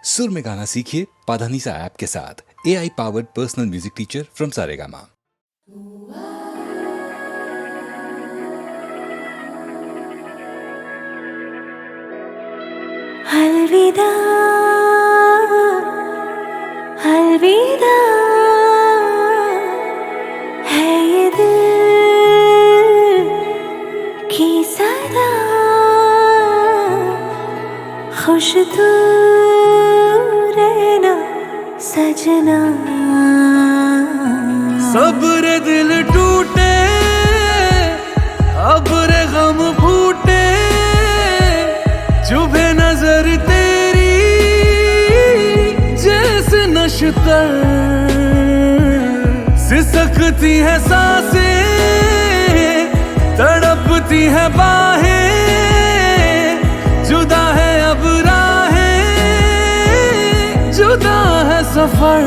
सुर में गाना सीखिए पाधानीसा ऐप के साथ। AI powered personal music teacher from Saregama. अलविदा अलविदा है ये दिल की सदा, खुश तू रहना सजना। सब्र दिल टूटे अब रे गम फूटे, चुभे नजर तेरी जैसे नशतर, सिसकती है सांसें तड़पती है बाहें, जुदा है अब राहें, जुदा है सफर।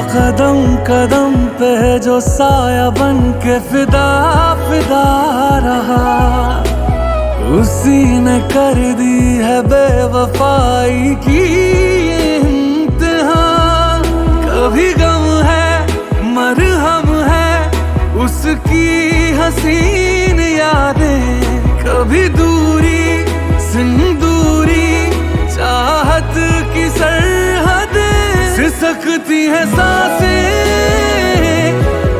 कदम कदम पे जो साया बन के फिदा फिदा रहा, उसी ने कर दी है बेवफाई की इम्तिहान। कभी गम है मरहम है उसकी हसीन यादें, कभी दूरी सिंदूरी चाहत की सरहदें, सिसकती है सांसें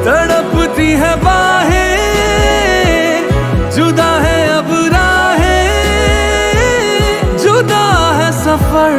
तड़पती है बाहें, जुदा है अब राहें, जुदा है सफर।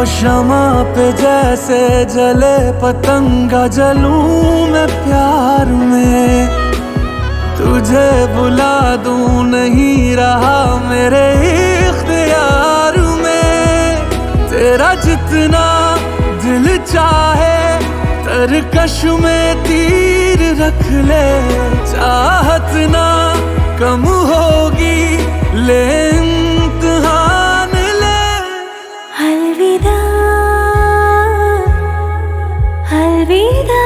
शमा पे जैसे जले पतंगा जलूं मैं प्यार में, तुझे बुला दूं नहीं रहा मेरे इख्तियार में। तेरा जितना दिल चाहे तरकश में तीर रख ले, चाहत ना कम होगी ले इम्तिहान ले। अलविदा अलविदा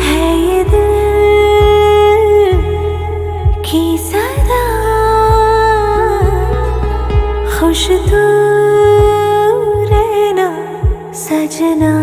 है ये दिल की सदा, खुश तू रहना सजना।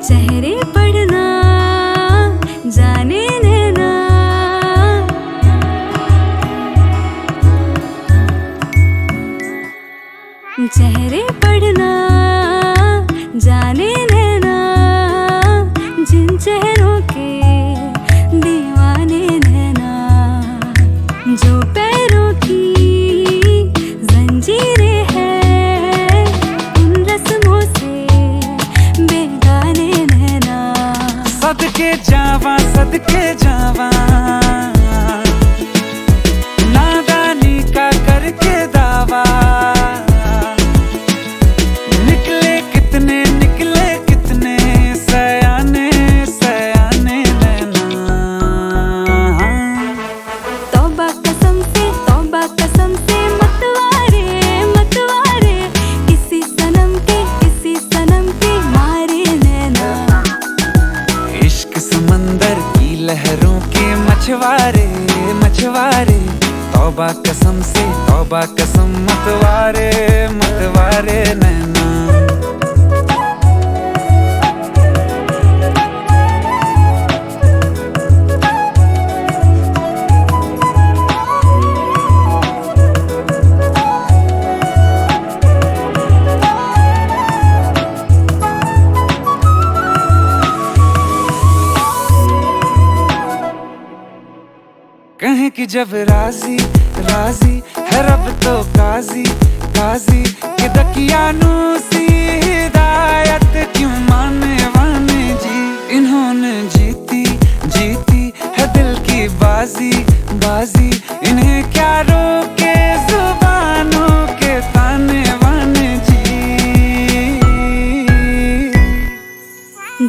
चेहरे पढ़ना जाने देना, चेहरे पढ़ना जाने देना, जिन चेहरों के दीवाने नैना। जो पैरों की जंजीरें हैं उन रस्मों से बेगाने नैना। सदके जावा नादानी का करके दावा। निकले कितने सयाने नैना। तौबा कसम से मतवारे किसी सनम के मारे नैना। इश्क समंदर की लहरों के मछवारे तौबा कसम मतवारे नैना। कहें कि जब राजी है रब तो काजी कि दकियानू सी हिदायत क्यों माने जी। इन्होंने जीती है दिल की बाजी इन्हें क्या रोके जुबानों के ताने वाने जी।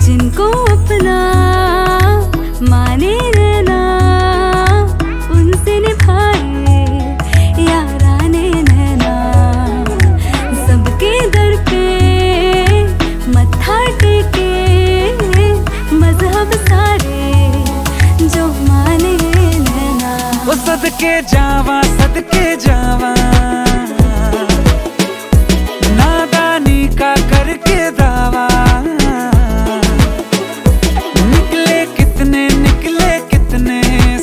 जिनको अपना माने नैना उनसे निभाए याराने नैना। सबके दर पे मत्था टेके मजहब सारे जो माने नैना। वो सदके जावा नादानी का करके दावा। निकले कितने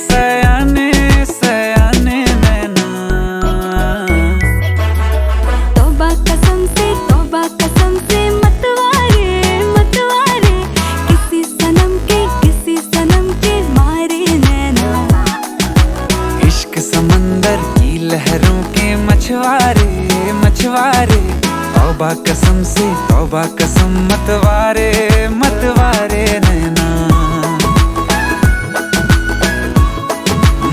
सयाने नैना। तौबा कसम से मतवारे किसी सनम के मारे नैना। इश्क समंदर की लहरों के मछवारे तौबा कसम मतवारे नैना।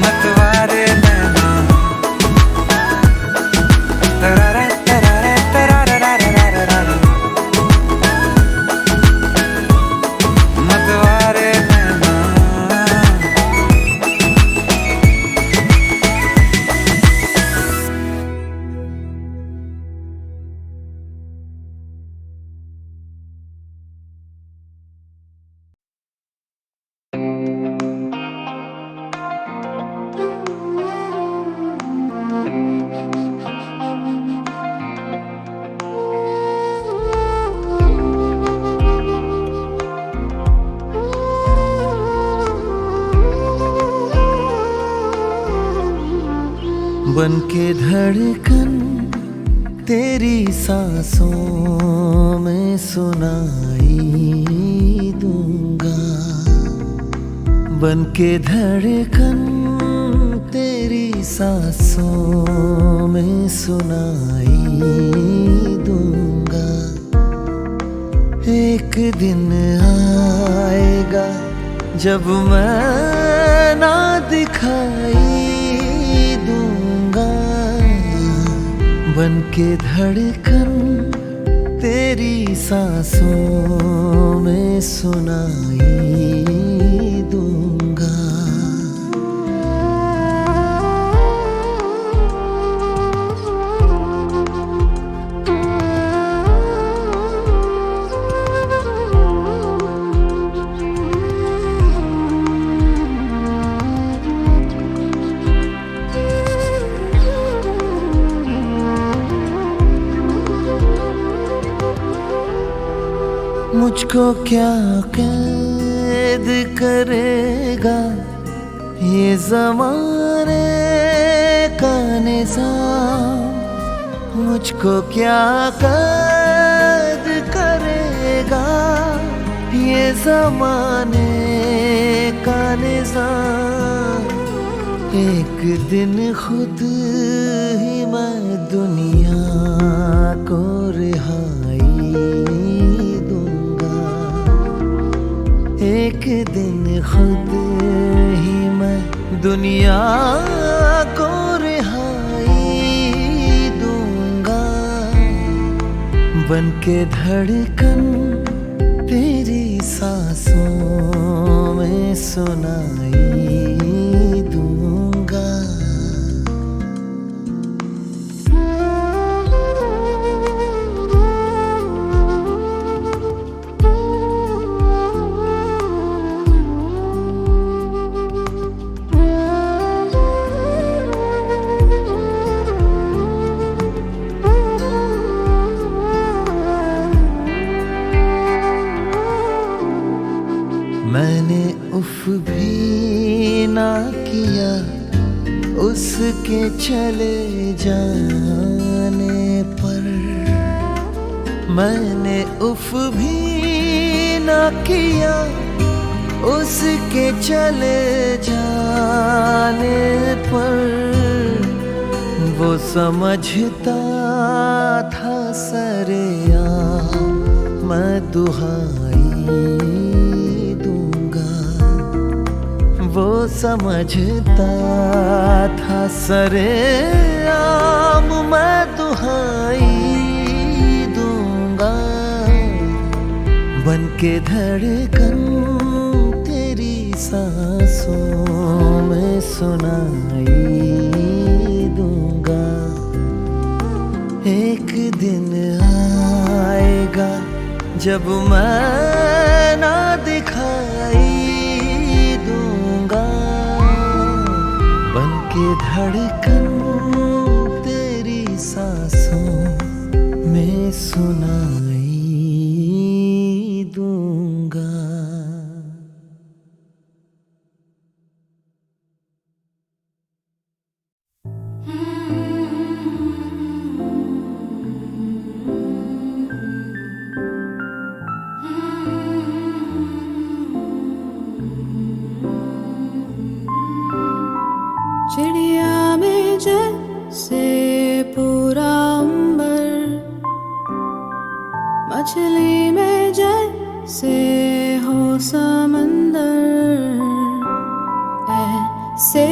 मतवारे नैना। मतवारे नैना। बन के धड़कन तेरी सांसों में सुनाई दूंगा। बन के धड़कन तेरी सांसों में सुनाई दूंगा। एक दिन आएगा जब मैं ना दिखाई दूंगा। बन के धड़कन तेरी सांसों में सुनाई दूंगा। मुझको क्या कैद करेगा ये ज़माने का निज़ाम। मुझको क्या कैद करेगा ये ज़माने का निज़ाम। एक दिन खुद ही मैं दुनिया को रिहाई दूंगा। एक दिन खुद ही मैं दुनिया को रिहाई दूंगा। बन के धड़कन तेरी सांसों में सुनाई दूंगा। मैंने उफ भी ना किया उसके चले जाने पर। मैंने उफ भी ना किया उसके चले जाने पर। वो समझता था सरेआम मैं दुहाई दूंगा। वो समझता था सरेआम मैं दुहाई दूंगा। बन के धड़कन तेरी सांसों में सुनाई दूंगा। एक दिन आएगा जब मैं ना दिखाई दूंगा। बन के धड़कन तेरी सांसों में सुनाई दूंगा। चिड़िया में जैसे पूरा अंबर, मछली में जैसे हो समंदर। ऐसे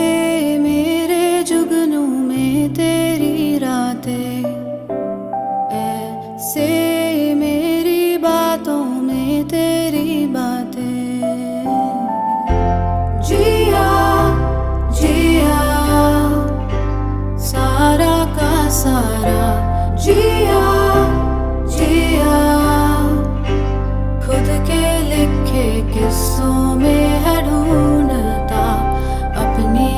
मेरे जुगनू में तेरी रातें, ऐसे मेरी बातों में तेरी बातें। जिया जिया सारा का सारा जिया जिया। खुद के लिखे किस्सों में है ढूंढता अपनी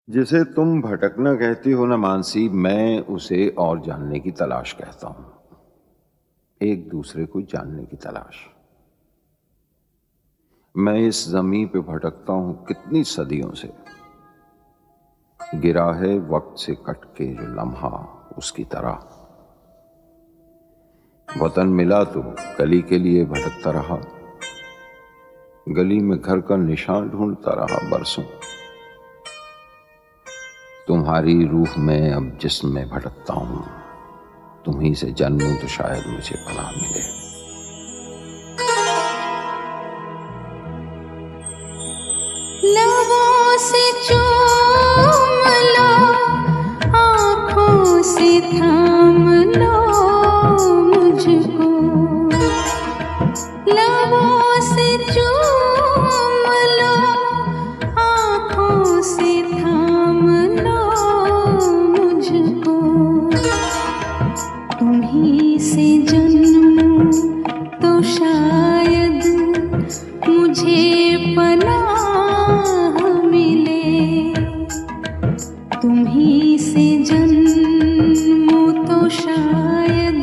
जिसे तुम भटकना कहती हो ना मानसी, मैं उसे और जानने की तलाश कहता हूं। एक दूसरे को जानने की तलाश। मैं इस जमीन पे भटकता हूं कितनी सदियों से, गिरा है वक्त से कट के जो लम्हा उसकी तरह। वतन मिला तो गली के लिए भटकता रहा, गली में घर का निशान ढूंढता रहा बरसों। तुम्हारी रूह में अब जिस्म में भटकता हूं, तुम्हीं से जन्मूं तो शायद मुझे पनाह मिले। लबों से चूम लो, आँखों से थाम लो मुझको। लबों से चूम लो, आँखों से थाम लो मुझको। तुम्हीं से जन्मूं तो शायद मुझे पनाह मिले। तुम्हीं से जन्मूं तो शायद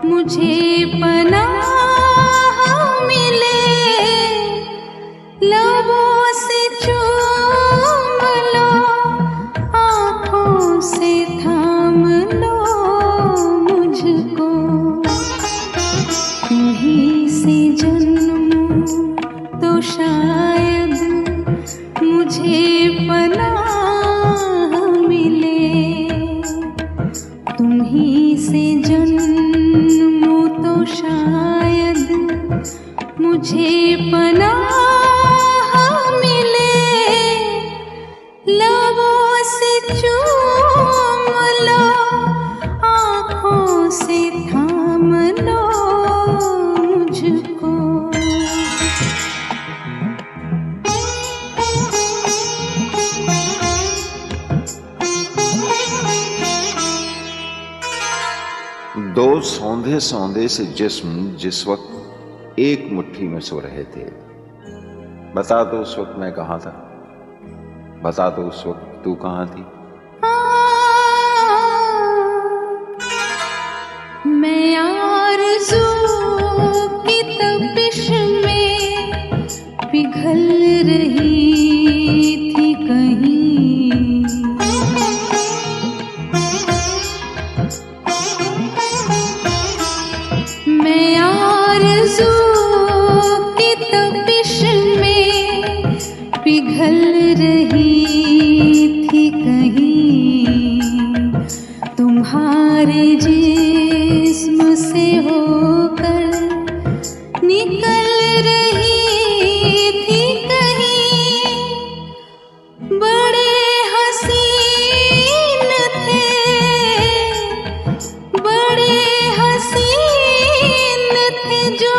मुझे पनाह मिले। लबों से चूम लो, आँखों से थाम लो मुझको। तुम्हीं से जन्मूं तो शायद मुझे पनाह मिले। तुम्हीं से जन्मूं तो शायद मुझे पनाह मिले। लबों से चूम लो, आँखों से थाम लो मुझको। दो सौंधे सौंधे से जिस्म जिस वक्त एक मुट्ठी में सो रहे थे, बता दो उस वक्त मैं कहाँ था, बता दो उस वक्त तू कहाँ थी। मैं आरज़ू की तपिश में पिघल रही थी कहीं। मैं आरज़ू की तपिश में पिघल रही थी कहीं। तुम्हारे जिस्म से होकर निकल रही थी कहीं। बड़े हसीन थे, बड़े हसीन थे जो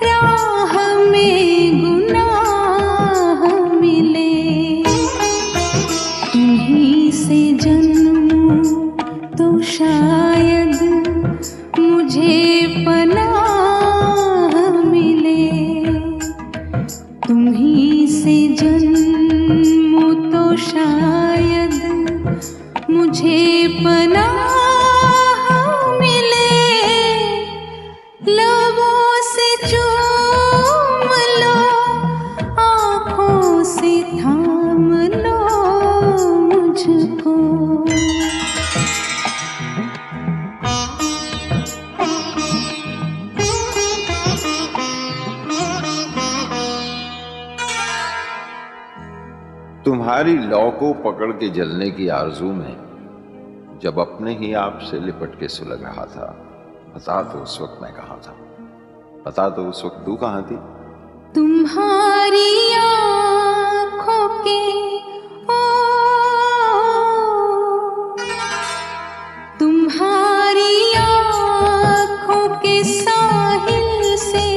राह में गुनाह मिले। तुम्हीं से जन्मूं तो शायद मुझे पनाह मिले। तुम्हीं से जन्मूं तो शायद मुझे पनाह मिले। लबों से चूम लो, आँखों से थाम लो मुझको। तुम्हारी लौ को पकड़ के जलने की आरजू में जब अपने ही आप से लिपट के सुलग रहा था, बता दो उस वक्त मैं कहाँ था, बता दो उस वक्त तू कहाँ थी। तुम्हारी आँखों के तुम्हारी आँखों के साहिल से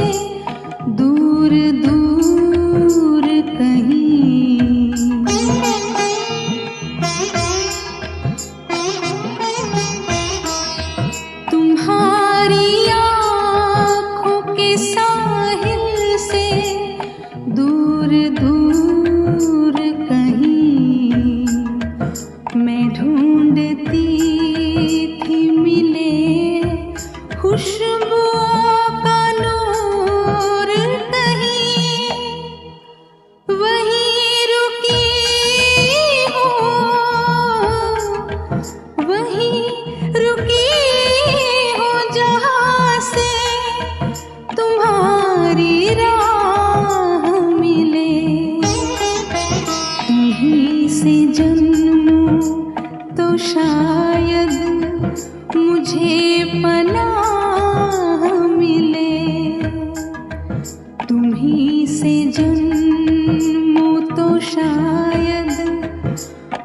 दूर दूर कहीं। तुम्हारी आँखों के साहिल से दूर दूर कहीं। मुझे पनाह मिले, तुम्हीं से जन्मूं तो शायद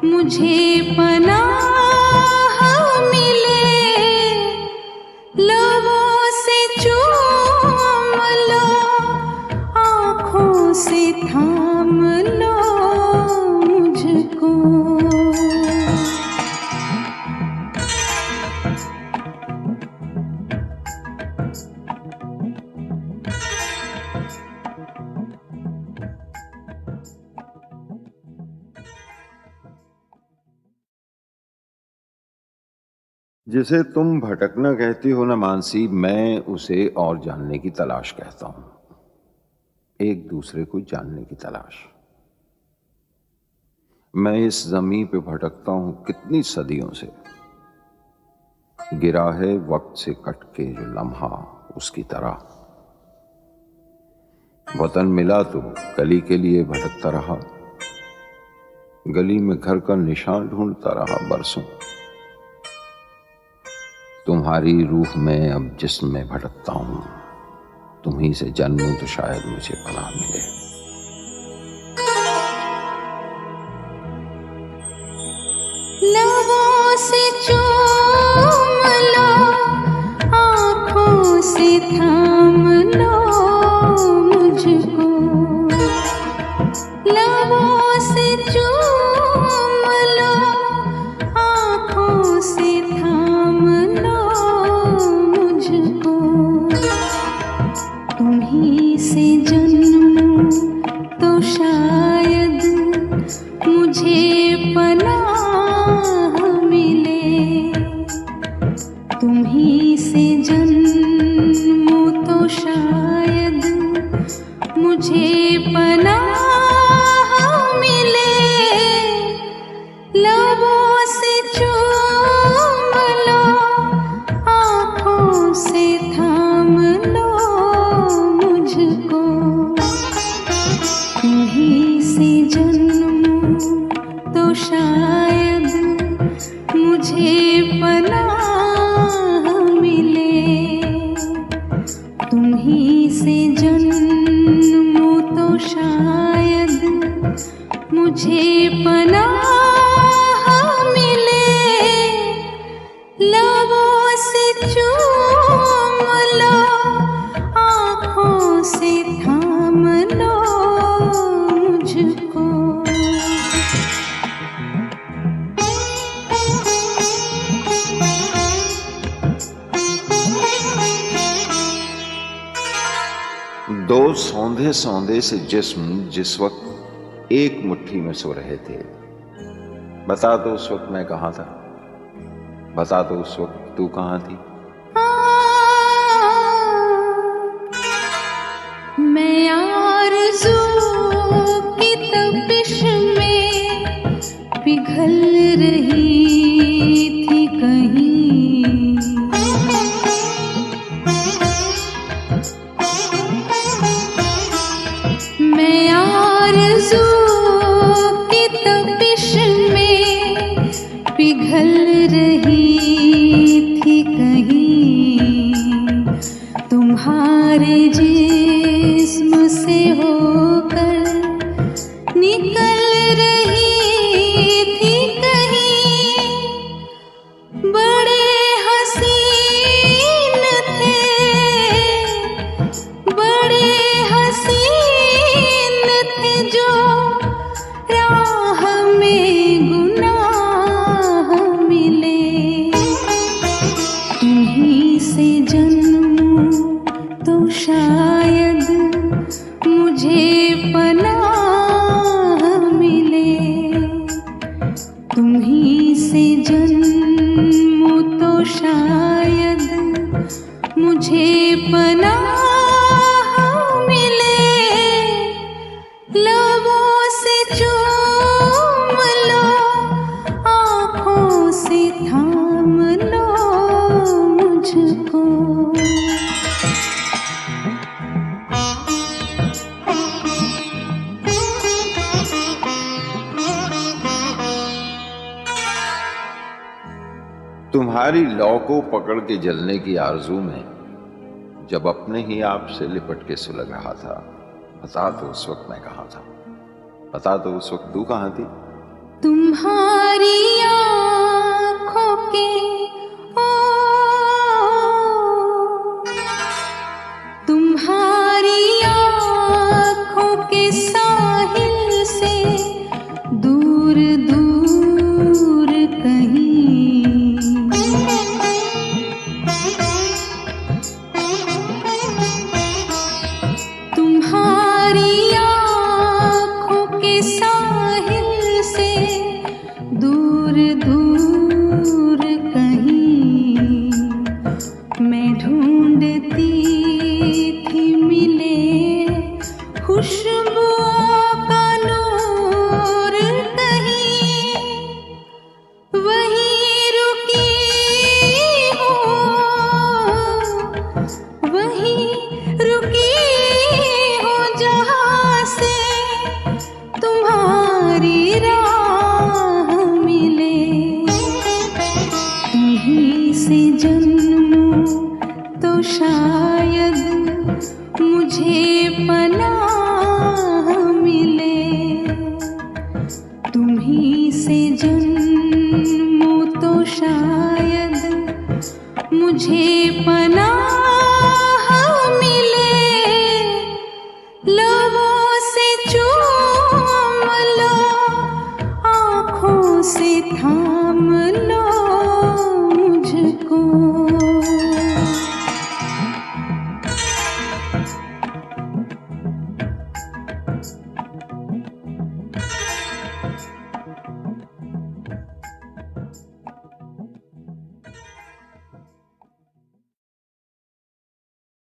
मुझे पनाह मिले। लबों से चूम लो, आँखों से थाम लो मुझको। जिसे तुम भटकना कहती हो ना मानसी, मैं उसे और जानने की तलाश कहता हूं। एक दूसरे को जानने की तलाश। मैं इस जमीन पे भटकता हूं कितनी सदियों से, गिरा है वक्त से कट के जो लम्हा उसकी तरह। वतन मिला तो गली के लिए भटकता रहा, गली में घर का निशान ढूंढता रहा बरसों। तुम्हारी रूह में अब जिस्म में भटकता हूं, तुम्हीं से जन्मूं तो शायद मुझे पनाह मिले। लबों से चूम लो, आँखों से थाम लो मुझको। लबों से चूम लो, आँखों से थाम लो मुझको। तुम्हीं से जन्मूं तो शायद मुझे पनाह मिले। तुम्हीं से जन्मूं तो शायद मुझे पनाह मिले। लबों से चूम लो, आँखों से थाम लो मुझको। तुम्हीं से जन्मूं तो शायद मुझे पनाह मिले। तुम्हीं से जन्मूं तो शायद मुझे पनाह मिले। लबों से चूम लो, आँखों से थाम लो मुझको। दो सौंधे सौंधे से जिस्म जिस वक्त एक मुट्ठी में सो रहे थे, बता दो उस वक्त मैं कहाँ था, बता दो उस वक्त तू कहाँ थी। मैं आरज़ू की तपिश में पिघल रही थी कहीं। मैं आरज़ू की तपिश में पिघल रही थी कहीं। तुम्हारे जिस्म से होकर निकल रही थी कहीं। बड़े हसीन थे, बड़े हसीन थे जो राह में गुनाह मिले। तुम्हीं से जन्मूं तो शायद मुझे पनाह मिले। तुम्हीं से जन्मूं तो शायद मुझे पनाह मिले। लबों से चूम लो, आँखों से थाम लो मुझको। तुम्हारी लौ को पकड़ के जलने की आरजू में जब अपने ही आप से लिपट के सुलग रहा था, बता तो उस वक्त मैं कहाँ था, बता तो उस वक्त तू कहाँ थी। तुम्हारी आँखों के ओ, तुम्हारी आँखों के साहिल से दूर दूर कहीं, तुम्हारी आँखों के साहिल से दूर दूर कहीं मैं ढूंढती थी मिले खुशबुओं का नूर कहीं, वहीं रुकी हो, वहीं रुकी हो जहाँ से तुम्हारी राह मिले। तुम्हीं से जन्मूं तो शायद मुझे पनाह मिले, तुम्हीं से जन्मूं तो शायद मुझे